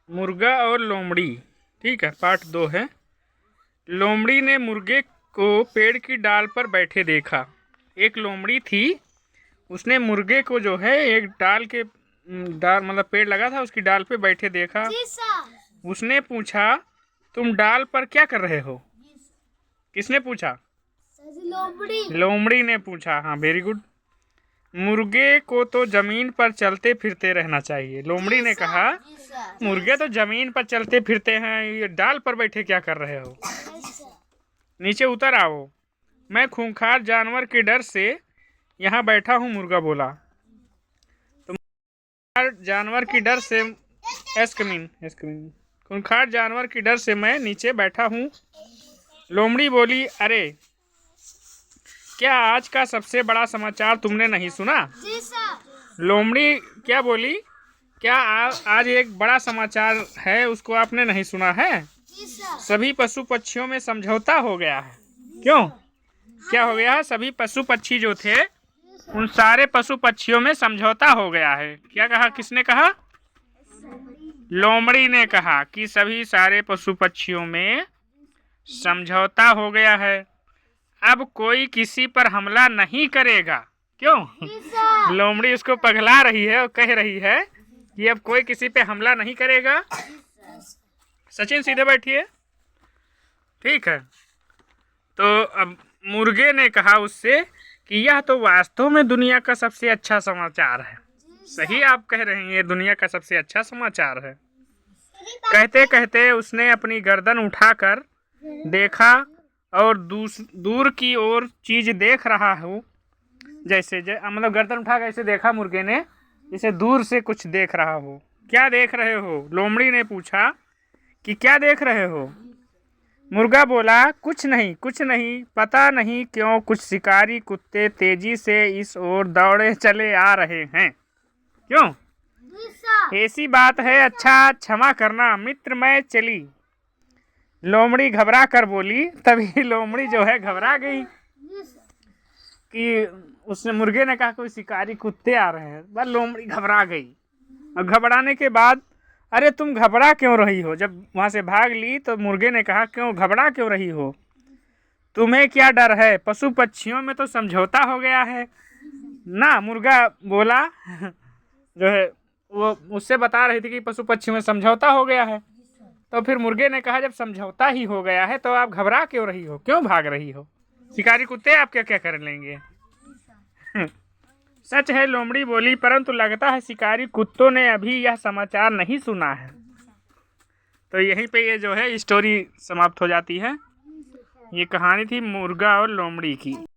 मुर्गा और लोमड़ी। ठीक है, पार्ट 2 है। लोमड़ी ने मुर्गे को पेड़ की डाल पर बैठे देखा। एक लोमड़ी थी, उसने मुर्गे को जो है एक डाल मतलब पेड़ लगा था उसकी डाल पे बैठे देखा। उसने पूछा, तुम डाल पर क्या कर रहे हो? किसने पूछा? लोमड़ी ने पूछा। हाँ, वेरी गुड। मुर्गे को तो जमीन पर चलते फिरते रहना चाहिए। लोमड़ी ने कहा, मुर्गे तो जमीन पर चलते फिरते हैं, ये डाल पर बैठे क्या कर रहे हो? नीचे उतर आओ। मैं खूंखार जानवर के डर से यहाँ बैठा हूँ, मुर्गा बोला। तो खूंखार जानवर की डर से खूंखार जानवर की डर से मैं नीचे बैठा हूँ। लोमड़ी बोली, अरे क्या आज का सबसे बड़ा समाचार तुमने नहीं सुना? लोमड़ी क्या बोली, क्या आज एक बड़ा समाचार है, उसको आपने नहीं सुना है? सभी पशु पक्षियों में समझौता हो गया है। क्यों? क्या हो गया है? सभी पशु पक्षी जो थे उन सारे पशु पक्षियों में समझौता हो गया है। क्या कहा? किसने कहा? लोमड़ी ने कहा कि सभी सारे पशु पक्षियों में समझौता हो गया है। अब कोई किसी पर हमला नहीं करेगा। क्यों? लोमड़ी उसको पगला रही है और कह रही है कि अब कोई किसी पे हमला नहीं करेगा। सचिन सीधे बैठिए। ठीक है, तो अब मुर्गे ने कहा उससे कि यह तो वास्तव में दुनिया का सबसे अच्छा समाचार है। सही आप कह रहे हैं, ये दुनिया का सबसे अच्छा समाचार है। कहते कहते उसने अपनी गर्दन उठाकर देखा और दूर की ओर चीज देख रहा हूँ। मतलब गर्दन उठा कर ऐसे देखा मुर्गे ने, जैसे दूर से कुछ देख रहा हो। क्या देख रहे हो? लोमड़ी ने पूछा कि क्या देख रहे हो? मुर्गा बोला, कुछ नहीं, पता नहीं क्यों कुछ शिकारी कुत्ते तेजी से इस ओर दौड़े चले आ रहे हैं। क्यों? ऐसी बात है। अच्छा, क्षमा करना मित्र, मैं चली। लोमड़ी घबरा कर बोली। तभी लोमड़ी जो है घबरा गई कि उसने मुर्गे ने कहा कोई शिकारी कुत्ते आ रहे हैं। बस लोमड़ी घबरा गई। और घबराने के बाद, अरे तुम घबरा क्यों रही हो? जब वहां से भाग ली तो मुर्गे ने कहा, क्यों घबरा क्यों रही हो? तुम्हें क्या डर है? पशु पक्षियों में तो समझौता हो गया है ना। मुर्गा बोला जो है वो उससे बता रही थी कि पशु पक्षियों में समझौता हो गया है। तो फिर मुर्गे ने कहा, जब समझौता ही हो गया है तो आप घबरा क्यों रही हो? क्यों भाग रही हो? शिकारी कुत्ते आपके क्या कर लेंगे? सच है, लोमड़ी बोली, परंतु लगता है शिकारी कुत्तों ने अभी यह समाचार नहीं सुना है। तो यहीं पे ये जो है स्टोरी समाप्त हो जाती है। ये कहानी थी मुर्गा और लोमड़ी की।